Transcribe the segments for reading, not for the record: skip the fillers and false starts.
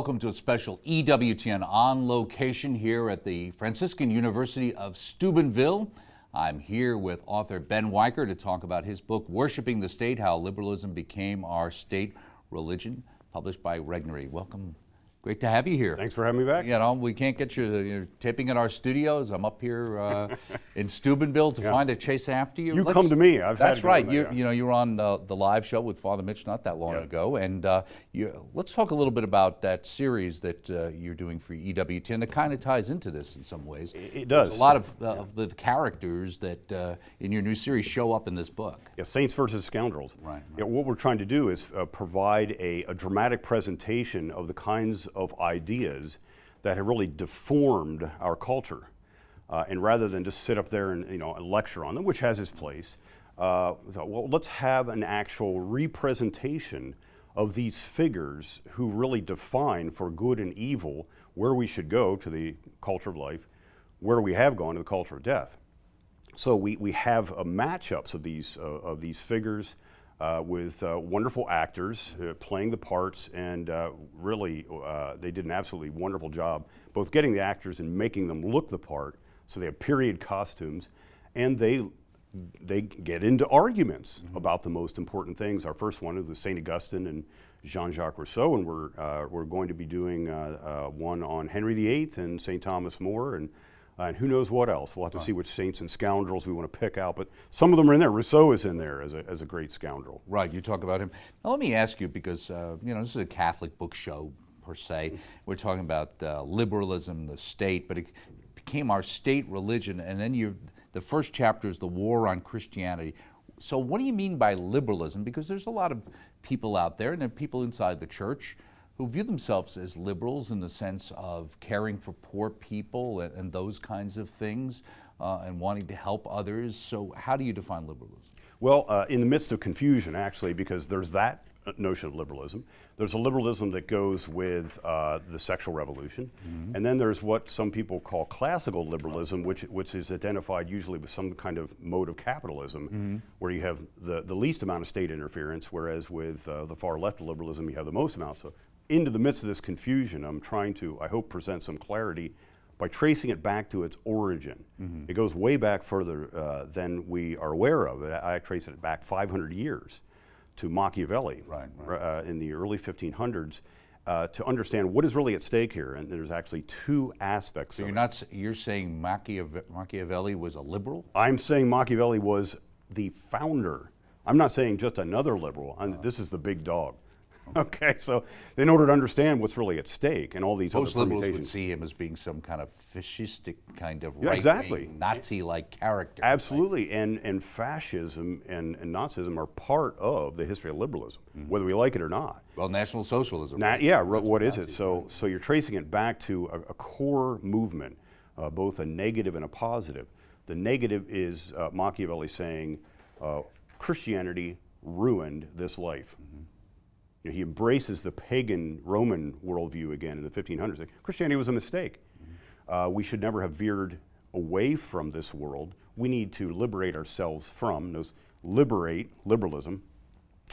welcome to a special EWTN on location here at the Franciscan University of Steubenville. I'm here with author Ben Wiker to talk about his book, Worshipping the State, How Liberalism Became Our State Religion, published by Regnery. Welcome. Great to have you here. Thanks for having me back. You know, we can't get you, you're taping in our studios. I'm up here in Steubenville to find a chase after you. Come to me. That's right. You know, you were on the live show with Father Mitch not that long ago, and let's talk a little bit about that series that you're doing for EWTN. It kind of ties into this in some ways. It does. A lot of the characters that in your new series show up in this book. Yeah, saints versus scoundrels. Right. Yeah, what we're trying to do is provide a dramatic presentation of the kinds of ideas that have really deformed our culture. And rather than just sit up there and lecture on them, which has its place, well, let's have an actual representation of these figures who really define for good and evil where we should go to the culture of life, where we have gone to the culture of death. So we have matchups of these figures with wonderful actors playing the parts, and really they did an absolutely wonderful job both getting the actors and making them look the part. So they have period costumes, and they get into arguments about the most important things. Our first one is St. Augustine and Jean-Jacques Rousseau, and we're going to be doing one on Henry VIII and St. Thomas More, and who knows what else. We'll have to see which saints and scoundrels we want to pick out, but some of them are in there. Rousseau is in there as a great scoundrel. Right, you talk about him. Now let me ask you, because this is a Catholic book show per se. We're talking about liberalism, the state, but it became our state religion, and then the first chapter is the war on Christianity. So what do you mean by liberalism? Because there's a lot of people out there, and there are people inside the church who view themselves as liberals in the sense of caring for poor people and those kinds of things, and wanting to help others. So how do you define liberalism? Well, in the midst of confusion, actually, because there's that notion of liberalism. There's a liberalism that goes with the sexual revolution, and then there's what some people call classical liberalism, which is identified usually with some kind of mode of capitalism, where you have the least amount of state interference, whereas with the far left of liberalism, you have the most amount. So into the midst of this confusion, I'm trying to, I hope, present some clarity by tracing it back to its origin. It goes way back further than we are aware of. I trace it back 500 years to Machiavelli in the early 1500s to understand what is really at stake here. And there's actually two aspects of it. You're saying Machiavelli was a liberal? I'm saying Machiavelli was the founder. I'm not saying just another liberal. This is the big dog. Okay, so in order to understand what's really at stake and all these other permutations. Most liberals would see him as being some kind of fascistic kind of right-wing, Nazi-like character. Absolutely, right? and fascism and Nazism are part of the history of liberalism, whether we like it or not. Well, National Socialism. What is it? So you're tracing it back to a core movement, both a negative and a positive. The negative is Machiavelli saying Christianity ruined this life. He embraces the pagan Roman worldview again in the 1500s. Christianity was a mistake. We should never have veered away from this world. We need to liberate ourselves from, liberalism,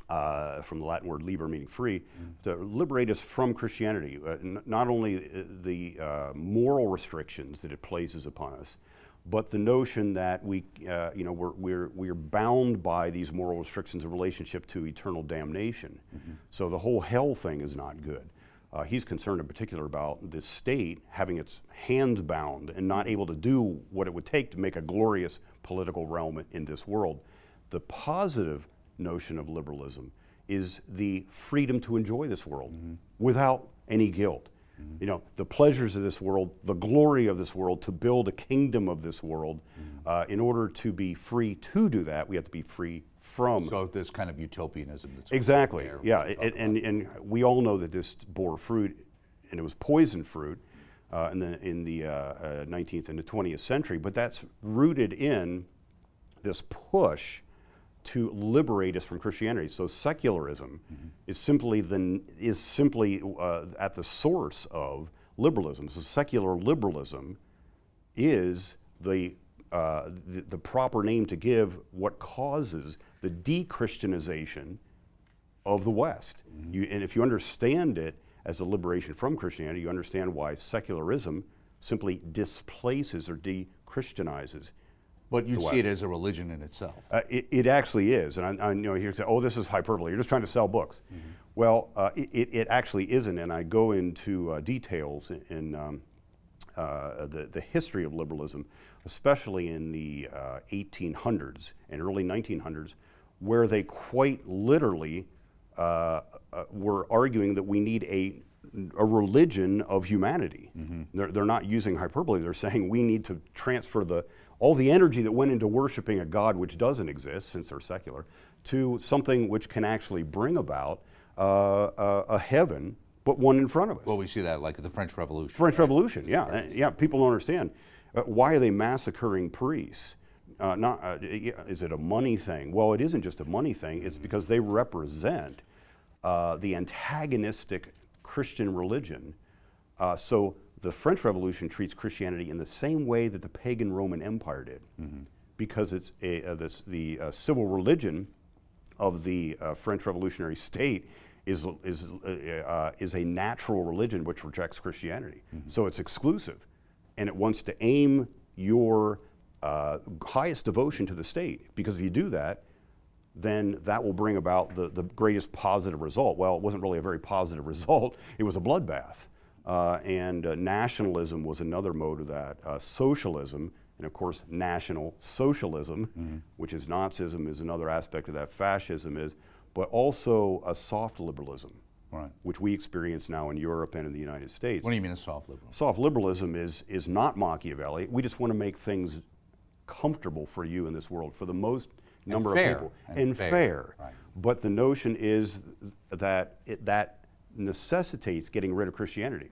from the Latin word liber meaning free, to liberate us from Christianity. Not only the moral restrictions that it places upon us, but the notion that we're bound by these moral restrictions in relationship to eternal damnation. So the whole hell thing is not good. He's concerned in particular about the state having its hands bound and not able to do what it would take to make a glorious political realm in this world. The positive notion of liberalism is the freedom to enjoy this world without any guilt. The pleasures of this world, the glory of this world, to build a kingdom of this world. In order to be free to do that, we have to be free from. So this kind of utopianism. That's exactly, yeah. And we all know that this bore fruit, and it was poison fruit in the 19th and the 20th century, but that's rooted in this push to liberate us from Christianity. So secularism is simply at the source of liberalism. So secular liberalism is the proper name to give what causes the de-Christianization of the West. And if you understand it as a liberation from Christianity, you understand why secularism simply displaces or de-Christianizes. But you'd see it as a religion in itself. It actually is, and I know you say, "Oh, this is hyperbole. You're just trying to sell books." Well, it actually isn't, and I go into details in the history of liberalism, especially in the 1800s and early 1900s, where they quite literally were arguing that we need a religion of humanity. They're not using hyperbole. They're saying we need to transfer all the energy that went into worshiping a God which doesn't exist, since they're secular, to something which can actually bring about a heaven, but one in front of us. Well, we see that like the French Revolution. French Revolution, yeah. Yeah, people don't understand. Why are they massacring priests? Is it a money thing? Well, it isn't just a money thing. It's because they represent the antagonistic Christian religion. So the French Revolution treats Christianity in the same way that the pagan Roman Empire did, because it's the civil religion of the French Revolutionary State is a natural religion which rejects Christianity. So it's exclusive, and it wants to aim your highest devotion to the state, because if you do that, then that will bring about the greatest positive result. Well, it wasn't really a very positive result. It was a bloodbath. And nationalism was another mode of that. Socialism, and of course National Socialism, which is Nazism, is another aspect of that. Fascism is, but also a soft liberalism, Right. which we experience now in Europe and in the United States. What do you mean a soft liberal? Soft liberalism is not Machiavelli. We just want to make things comfortable for you in this world, for the most number fair. of people. And fair. Right. But the notion is that that necessitates getting rid of Christianity,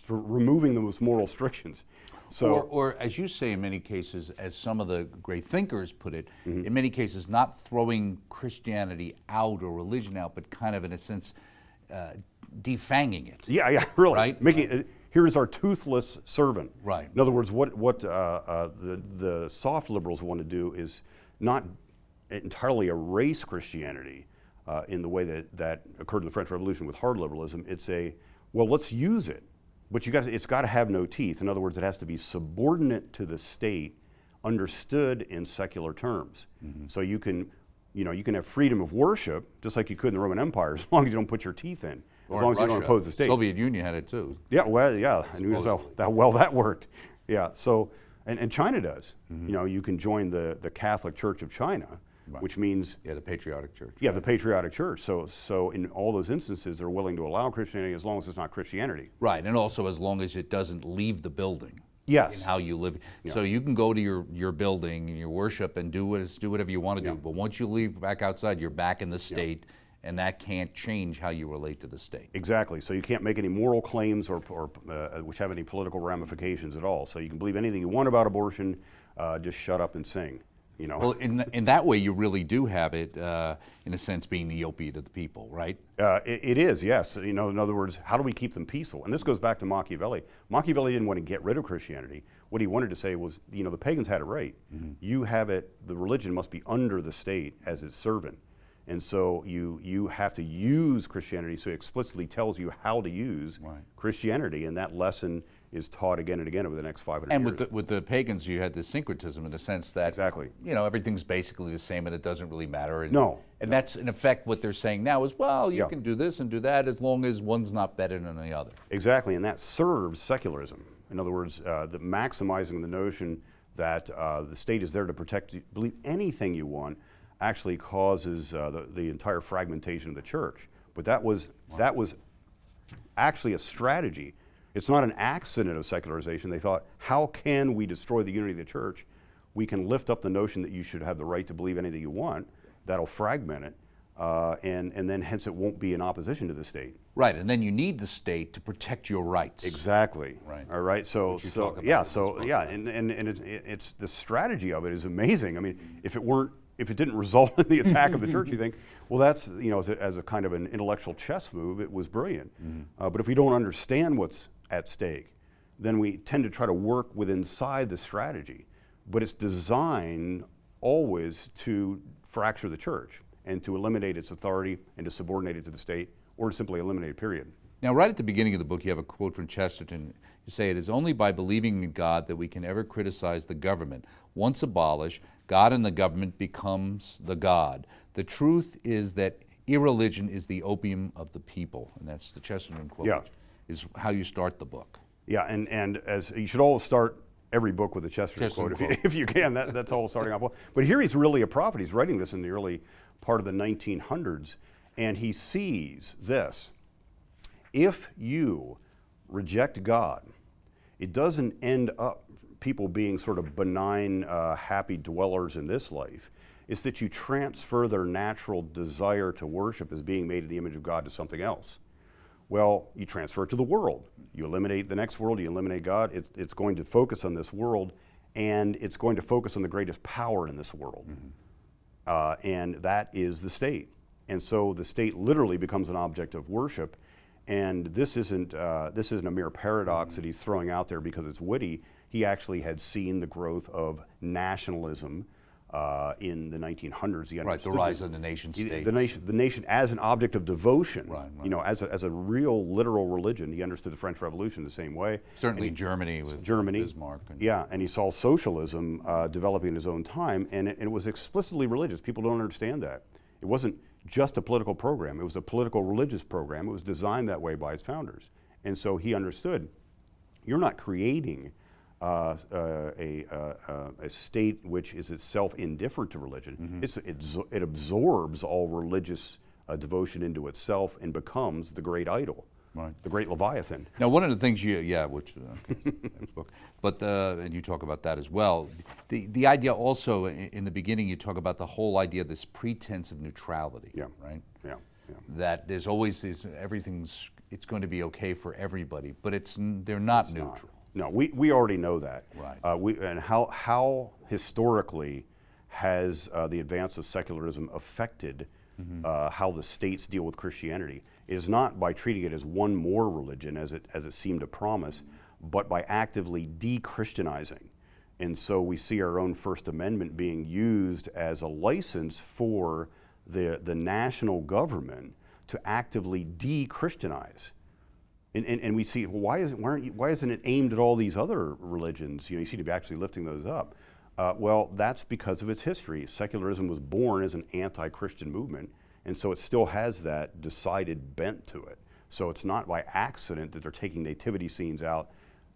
for removing those moral restrictions. So, or as you say in many cases, as some of the great thinkers put it, in many cases not throwing Christianity out or religion out, but kind of in a sense defanging it. yeah, really. Right? Making here's our toothless servant. Right. In other words, what the soft liberals want to do is not entirely erase Christianity in the way that occurred in the French Revolution with hard liberalism. It's let's use it, but it's got to have no teeth. In other words, it has to be subordinate to the state, understood in secular terms. So you can have freedom of worship, just like you could in the Roman Empire, as long as you don't put your teeth in, as long as you don't oppose the state. Soviet Union had it too. Yeah, well, yeah, and that worked. Yeah, so and China does. You can join the Catholic Church of China, which means the Patriotic Church. the Patriotic Church. So in all those instances, they're willing to allow Christianity as long as it's not Christianity. Right, and also as long as it doesn't leave the building. Yes. In how you live. So you can go to your building and your worship and do whatever you want to do. But once you leave back outside, you're back in the state, and that can't change how you relate to the state. Exactly. So you can't make any moral claims or which have any political ramifications at all. So you can believe anything you want about abortion, just shut up and sing. Well, in that way, you really do have it, in a sense, being the opiate of the people, right? It is, yes. In other words, how do we keep them peaceful? And this goes back to Machiavelli. Machiavelli didn't want to get rid of Christianity. What he wanted to say was, the pagans had it right. You have it, the religion must be under the state as its servant. And so you have to use Christianity, so it explicitly tells you how to use Christianity, and that lesson is taught again and again over the next 500 years. And with the pagans, you had this syncretism in the sense that Exactly. Everything's basically the same and it doesn't really matter. And, No. And that's in effect what they're saying now is, well, you can do this and do that as long as one's not better than the other. Exactly, and that serves secularism. In other words, maximizing the notion that the state is there to protect you, believe anything you want, actually causes the entire fragmentation of the church. But that was actually a strategy. It's not an accident of secularization. They thought, how can we destroy the unity of the church? We can lift up the notion that you should have the right to believe anything you want. That'll fragment it, and then hence it won't be in opposition to the state. Right, and then you need the state to protect your rights. Exactly. Right. All right. So it's the strategy of it is amazing. I mean, if it didn't result in the attack of the church, you think, well, that's as a kind of an intellectual chess move, it was brilliant. But if we don't understand what's at stake, then we tend to try to work inside the strategy. But it's designed always to fracture the church and to eliminate its authority and to subordinate it to the state, or to simply eliminate it, period. Now, right at the beginning of the book, you have a quote from Chesterton. You say, "It is only by believing in God that we can ever criticize the government. Once abolished, God and the government becomes the God. The truth is that irreligion is the opium of the people." And that's the Chesterton quote, Yeah. is how you start the book. Yeah, and as you should always start every book with a Chesterton quote if you can. That's all starting off well. But here he's really a prophet. He's writing this in the early part of the 1900s, and he sees this. If you reject God, it doesn't end up people being sort of benign, happy dwellers in this life. It's that you transfer their natural desire to worship as being made in the image of God to something else. Well, you transfer it to the world. You eliminate the next world, you eliminate God. It's going to focus on this world, and it's going to focus on the greatest power in this world. And that is the state. And so the state literally becomes an object of worship. And this isn't a mere paradox that he's throwing out there because it's witty. He actually had seen the growth of nationalism in the 1900s. He Right, the rise of the nation state. The nation as an object of devotion, Right. you know, as a real literal religion. He understood the French Revolution the same way. Certainly Germany with Bismarck. Yeah, and he saw socialism developing in his own time, and it was explicitly religious. People don't understand that. It wasn't just a political program. It was a political religious program. It was designed that way by its founders. And so he understood, you're not creating a state which is itself indifferent to religion. It absorbs all religious devotion into itself and becomes the great idol, the great Leviathan. Now, one of the things which next book, but and you talk about that as well. The idea also in the beginning, you talk about the whole idea of this pretense of neutrality. Yeah. Right. Yeah. That there's always it's going to be okay for everybody, but they're not neutral. No, we already know that. Right. And how historically has the advance of secularism affected how the states deal with Christianity? It is not by treating it as one more religion, as it seemed to promise, but by actively de-Christianizing. And so we see our own First Amendment being used as a license for the national government to actively de-Christianize. And we see, well, why isn't it aimed at all these other religions? You know, you seem to be actually lifting those up. Well, that's because of its history. Secularism was born as an anti-Christian movement, and so it still has that decided bent to it. So it's not by accident that they're taking nativity scenes out,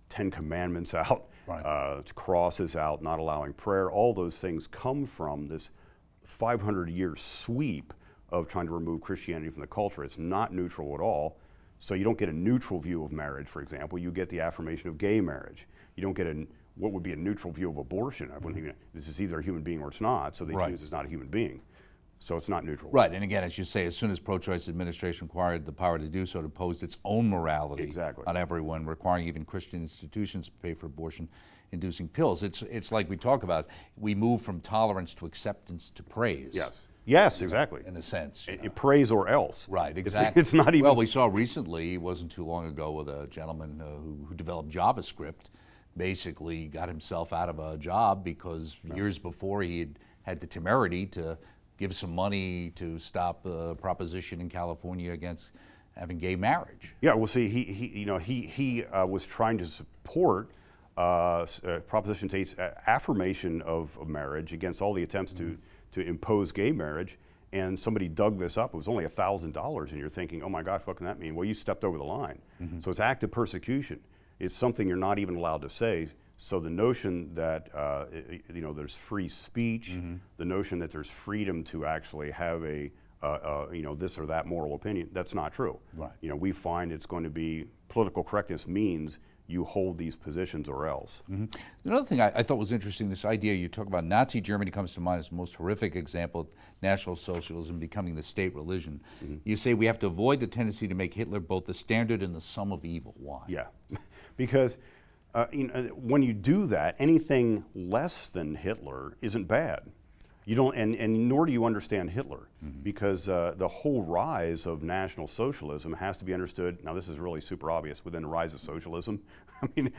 10 Commandments out, crosses out, not allowing prayer. All those things come from this 500-year sweep of trying to remove Christianity from the culture. It's not neutral at all. So you don't get a neutral view of marriage, for example. You get the affirmation of gay marriage. You don't get what would be a neutral view of abortion. This is either a human being or it's not, so they choose it's not a human being. So it's not neutral. Right, and again, as you say, as soon as pro-choice administration acquired the power to do so, it imposed its own morality on everyone, requiring even Christian institutions to pay for abortion-inducing pills. It's like we talk about, we move from tolerance to acceptance to praise. Yes, exactly. In a sense. Praise or else. Right, exactly. It's not even... Well, we saw recently, it wasn't too long ago, with a gentleman who developed JavaScript, basically got himself out of a job because years before he had the temerity to give some money to stop a proposition in California against having gay marriage. Yeah, well, see, he was trying to support Proposition 8's affirmation of marriage against all the attempts to impose gay marriage, and somebody dug this up. It was only $1,000, and you're thinking, oh my gosh, what can that mean? Well, you stepped over the line. So it's active persecution. It's something you're not even allowed to say. So the notion that there's free speech, the notion that there's freedom to actually have a this or that moral opinion, that's not true. Right. You know, we find it's going to be political correctness means you hold these positions or else. Another thing I thought was interesting, this idea you talk about, Nazi Germany comes to mind as the most horrific example of National Socialism becoming the state religion. You say we have to avoid the tendency to make Hitler both the standard and the sum of evil. Why? Yeah, because when you do that, anything less than Hitler isn't bad. You don't, and nor do you understand Hitler, because the whole rise of National Socialism has to be understood. Now, this is really super obvious within the rise of socialism. I mean,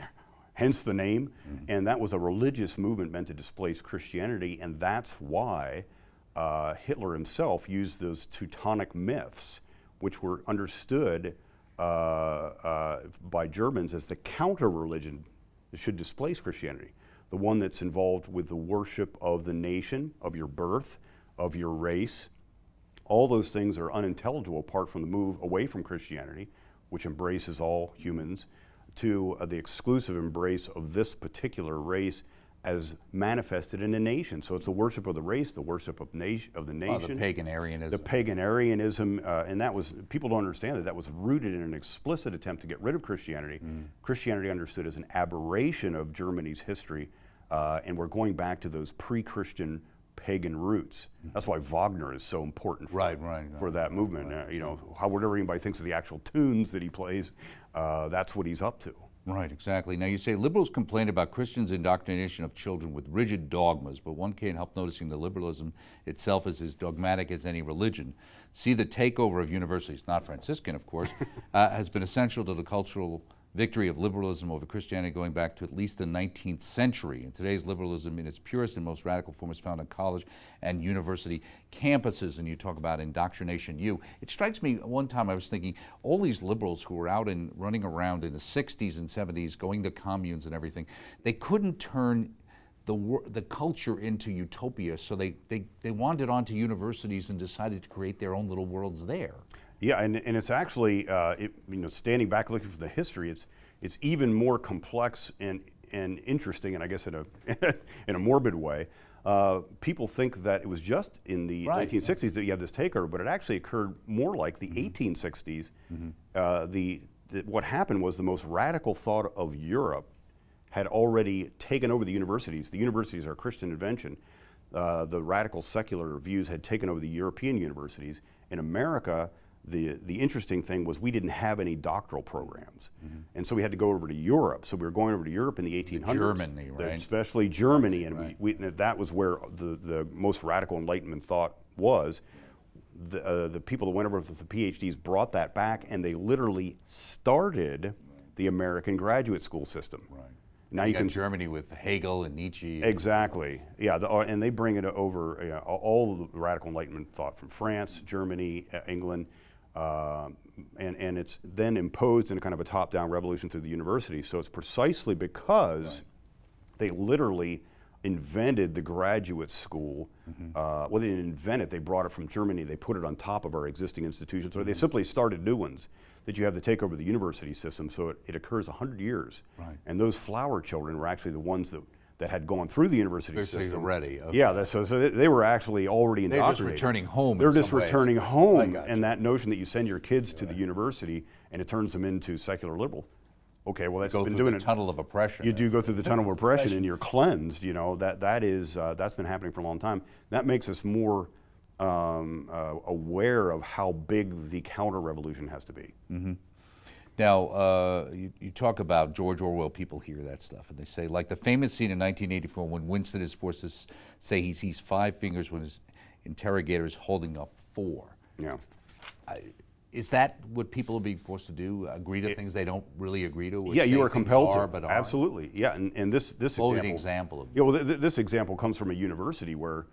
hence the name. And that was a religious movement meant to displace Christianity, and that's why Hitler himself used those Teutonic myths, which were understood by Germans as the counter-religion that should displace Christianity, the one that's involved with the worship of the nation, of your birth, of your race. All those things are unintelligible apart from the move away from Christianity, which embraces all humans, to the exclusive embrace of this particular race as manifested in a nation. So it's the worship of the race, the worship of the nation. The pagan Arianism. The pagan Arianism, and that was, people don't understand that was rooted in an explicit attempt to get rid of Christianity. Christianity understood as an aberration of Germany's history, and we're going back to those pre-Christian pagan roots. That's why Wagner is so important for that movement. You know, whatever anybody thinks of the actual tunes that he plays, that's what he's up to. Right, exactly. Now you say liberals complain about Christians' indoctrination of children with rigid dogmas, but one can't help noticing that liberalism itself is as dogmatic as any religion. See, the takeover of universities, not Franciscan of course, has been essential to the cultural victory of liberalism over Christianity going back to at least the 19th century. And today's liberalism in its purest and most radical form is found on college and university campuses, and you talk about indoctrination. It strikes me, one time I was thinking, all these liberals who were out and running around in the 60s and 70s, going to communes and everything, they couldn't turn the culture into utopia, so they wandered onto universities and decided to create their own little worlds there. Yeah, and it's actually, standing back looking for the history, it's even more complex and interesting, and I guess in a morbid way. People think that it was just in the 1960s that you had this takeover, but it actually occurred more like the 1860s. What happened was the most radical thought of Europe had already taken over the universities. The universities are a Christian invention. The radical secular views had taken over the European universities. In America, the interesting thing was we didn't have any doctoral programs. And so we had to go over to Europe. So we were going over to Europe in the 1800s. Germany, right? Especially Germany. And that was where the most radical Enlightenment thought was. The people that went over with the PhDs brought that back, and they literally started the American graduate school system. Right. Now you can Germany with Hegel and Nietzsche. Exactly. Yeah, and they bring it over all the radical Enlightenment thought from France, Germany, England, and it's then imposed in a kind of a top-down revolution through the university. So it's precisely because they literally invented the graduate school. Well, they didn't invent it, they brought it from Germany, they put it on top of our existing institutions, or they simply started new ones, that you have to take over the university system. So it occurs 100 years. Right. And those flower children were actually the ones that had gone through the university system. Already. Okay. Yeah, so they were actually already indoctrinated. They're just returning home. They're just returning home, I and that notion that you send your kids to the university and it turns them into secular liberal. Okay, well that's been doing the tunnel of oppression. You do go through the tunnel of oppression, and you're cleansed. You know that's been happening for a long time. That makes us more aware of how big the counter-revolution has to be. Now, you talk about George Orwell, people hear that stuff, and they say, like the famous scene in 1984 when Winston is forced to say he sees 5 fingers when his interrogator is holding up 4. Yeah. Is that what people are being forced to do, agree to things they don't really agree to? Yeah, you are compelled to. But absolutely. Yeah, and this example of yeah, well, this example comes from a university where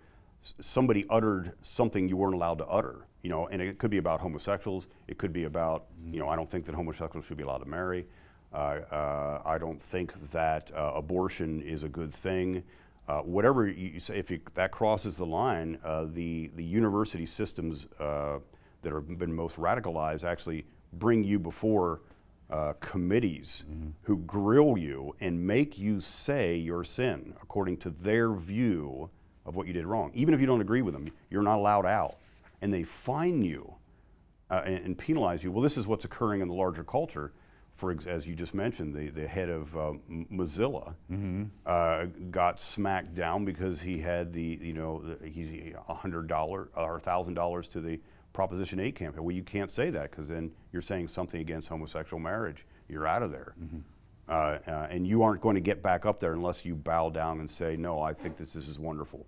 somebody uttered something you weren't allowed to utter, and it could be about homosexuals. It could be about, I don't think that homosexuals should be allowed to marry. I don't think that abortion is a good thing. Whatever you say, if that crosses the line, the university systems that have been most radicalized actually bring you before committees who grill you and make you say your sin according to their view of what you did wrong. Even if you don't agree with them, you're not allowed out. And they fine you and penalize you. Well, this is what's occurring in the larger culture. As you just mentioned, the head of Mozilla got smacked down because he had he's $100 or $1,000 to the Proposition 8 campaign. Well, you can't say that because then you're saying something against homosexual marriage. You're out of there. And you aren't going to get back up there unless you bow down and say, no, I think this is wonderful.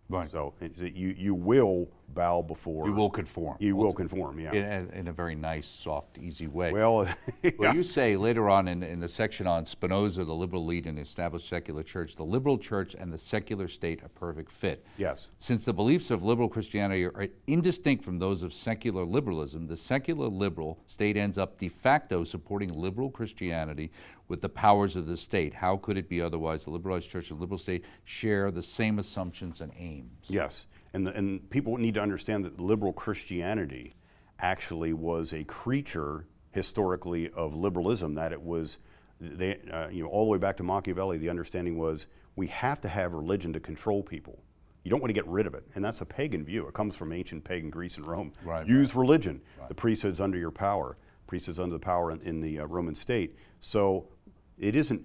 Right. So you will bow before. You will conform. You will conform, yeah. In a very nice, soft, easy way. Well, Well, you say later on in the section on Spinoza, the liberal elite and the established secular church, the liberal church and the secular state are perfect fit. yes. Since the beliefs of liberal Christianity are indistinct from those of secular liberalism, the secular liberal state ends up de facto supporting liberal Christianity with the powers of the state. How could it be otherwise? The liberalized church and the liberal state share the same assumptions and aims. Yes, and people need to understand that liberal Christianity actually was a creature historically of liberalism. That it was, all the way back to Machiavelli, the understanding was we have to have religion to control people. You don't want to get rid of it, and that's a pagan view. It comes from ancient pagan Greece and Rome. Right, Use religion. Right. The priesthood's under your power. Priesthood's under the power in the Roman state. So it isn't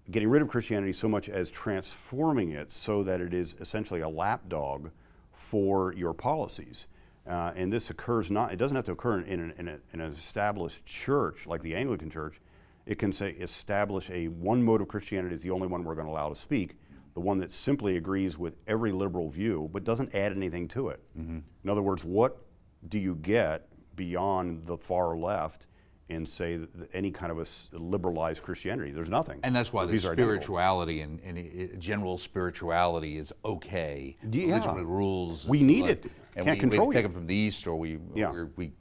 getting rid of Christianity so much as transforming it so that it is essentially a lapdog for your policies. And this occurs not, it doesn't have to occur in an established church like the Anglican Church. It can say establish one mode of Christianity is the only one we're going to allow to speak, the one that simply agrees with every liberal view but doesn't add anything to it. Mm-hmm. In other words, what do you get beyond the far left and say that any kind of a liberalized Christianity? There's nothing. And that's why the These are identical. spirituality and general spirituality is okay. Yeah. Religion with rules. We need it. And Can't we control take you. them from the East, or we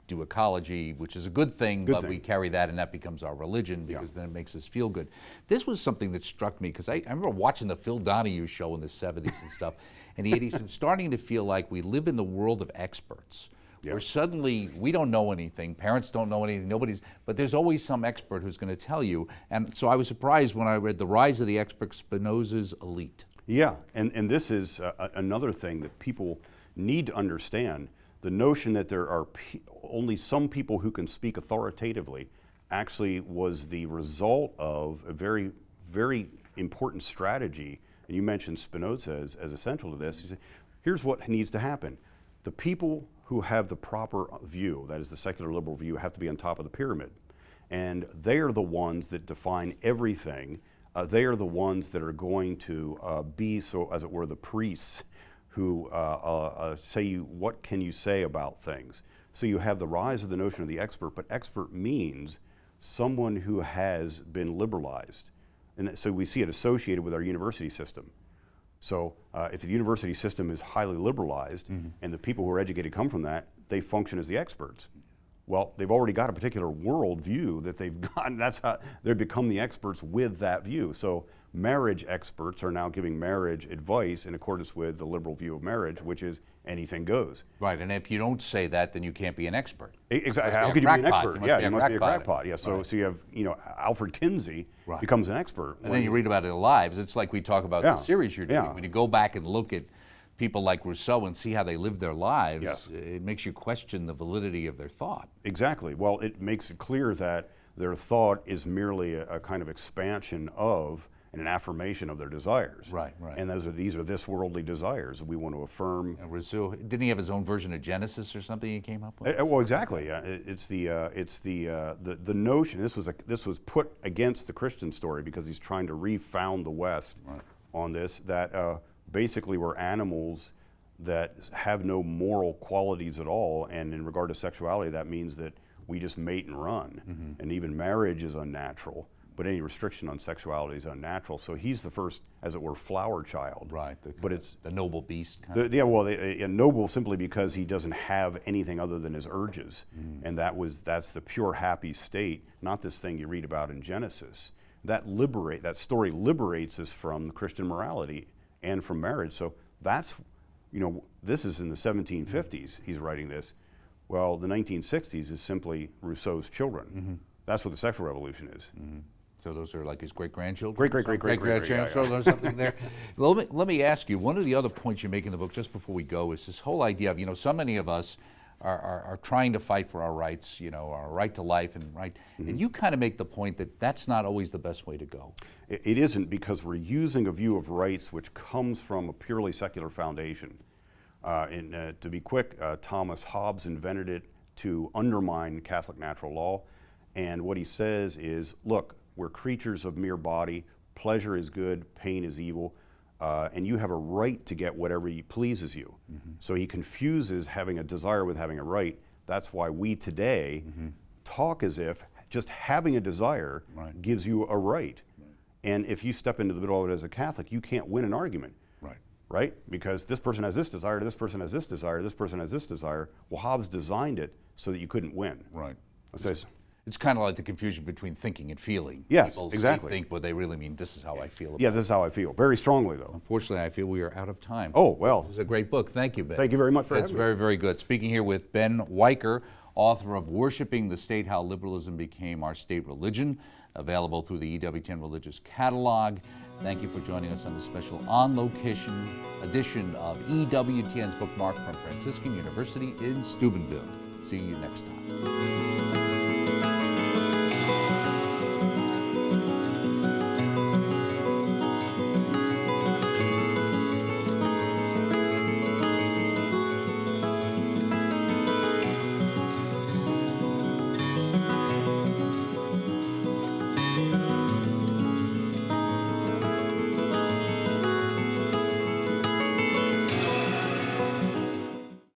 do ecology, which is a good thing, Good but thing. we carry that and that becomes our religion because then it makes us feel good. This was something that struck me because I remember watching the Phil Donahue show in the 70s and stuff, and the 80s, and starting to feel like we live in the world of experts. Where suddenly we don't know anything, parents don't know anything, but there's always some expert who's going to tell you. And so I was surprised when I read The Rise of the Expert, Spinoza's Elite. Yeah, and this is another thing that people need to understand. The notion that there are only some people who can speak authoritatively actually was the result of a very, very important strategy. And you mentioned Spinoza as essential to this. He said, here's what needs to happen. The people who have the proper view, that is the secular liberal view, have to be on top of the pyramid. And they are the ones that define everything. They are the ones that are going to be, so as it were, the priests who say what can you say about things. So you have the rise of the notion of the expert, but expert means someone who has been liberalized. And so we see it associated with our university system. So if the university system is highly liberalized and the people who are educated come from that, they function as the experts. Well, they've already got a particular world view that they've gotten. That's how they become the experts with that view. So marriage experts are now giving marriage advice in accordance with the liberal view of marriage, which is anything goes. Right, and if you don't say that, then you can't be an expert. Exactly. How could you be an expert? You must be a crackpot. crackpot. Yeah. So you have, Alfred Kinsey becomes an expert. And then you read about it in lives. It's like we talk about the series you're doing. Yeah. When you go back and look at people like Rousseau and see how they live their lives, Yes. it makes you question the validity of their thought. Exactly. Well, it makes it clear that their thought is merely a kind of expansion of and an affirmation of their desires. Right. And these are this worldly desires that we want to affirm. And Rousseau, didn't he have his own version of Genesis or something he came up with? Well, exactly. It's the notion. This was put against the Christian story because he's trying to refound the West on this. That basically we're animals that have no moral qualities at all, and in regard to sexuality, that means that we just mate and run, and even marriage is unnatural. But any restriction on sexuality is unnatural. So he's the first, as it were, flower child. Right. But it's the noble beast. Noble simply because he doesn't have anything other than his urges, and that's the pure happy state, not this thing you read about in Genesis. That story liberates us from the Christian morality and from marriage. So that's, this is in the 1750s. He's writing this. Well, the 1960s is simply Rousseau's children. That's what the sexual revolution is. So those are like his great-grandchildren? Great-grandchildren or something there. Let me ask you, one of the other points you make in the book, just before we go, is this whole idea of, so many of us are trying to fight for our rights, our right to life and you kind of make the point that that's not always the best way to go. It isn't, because we're using a view of rights which comes from a purely secular foundation. To be quick, Thomas Hobbes invented it to undermine Catholic natural law. And what he says is, look, we're creatures of mere body. Pleasure is good, pain is evil. and you have a right to get whatever pleases you. So he confuses having a desire with having a right. That's why we today talk as if just having a desire gives you a right. And if you step into the middle of it as a Catholic, you can't win an argument. Right? Because this person has this desire, this person has this desire, this person has this desire. Well, Hobbes designed it so that you couldn't win. Right. So It's kind of like the confusion between thinking and feeling. Yes, People exactly. Say think, but they really mean this is how I feel. yeah, this is how I feel. Very strongly, though. Unfortunately, I feel we are out of time. Oh, well. This is a great book. Thank you, Ben. Thank you very much for It's having me. very, very good. Speaking here with Ben Wiker, author of Worshipping the State, How Liberalism Became Our State Religion, available through the EWTN Religious Catalog. Thank you for joining us on this special on-location edition of EWTN's Bookmark from Franciscan University in Steubenville. See you next time.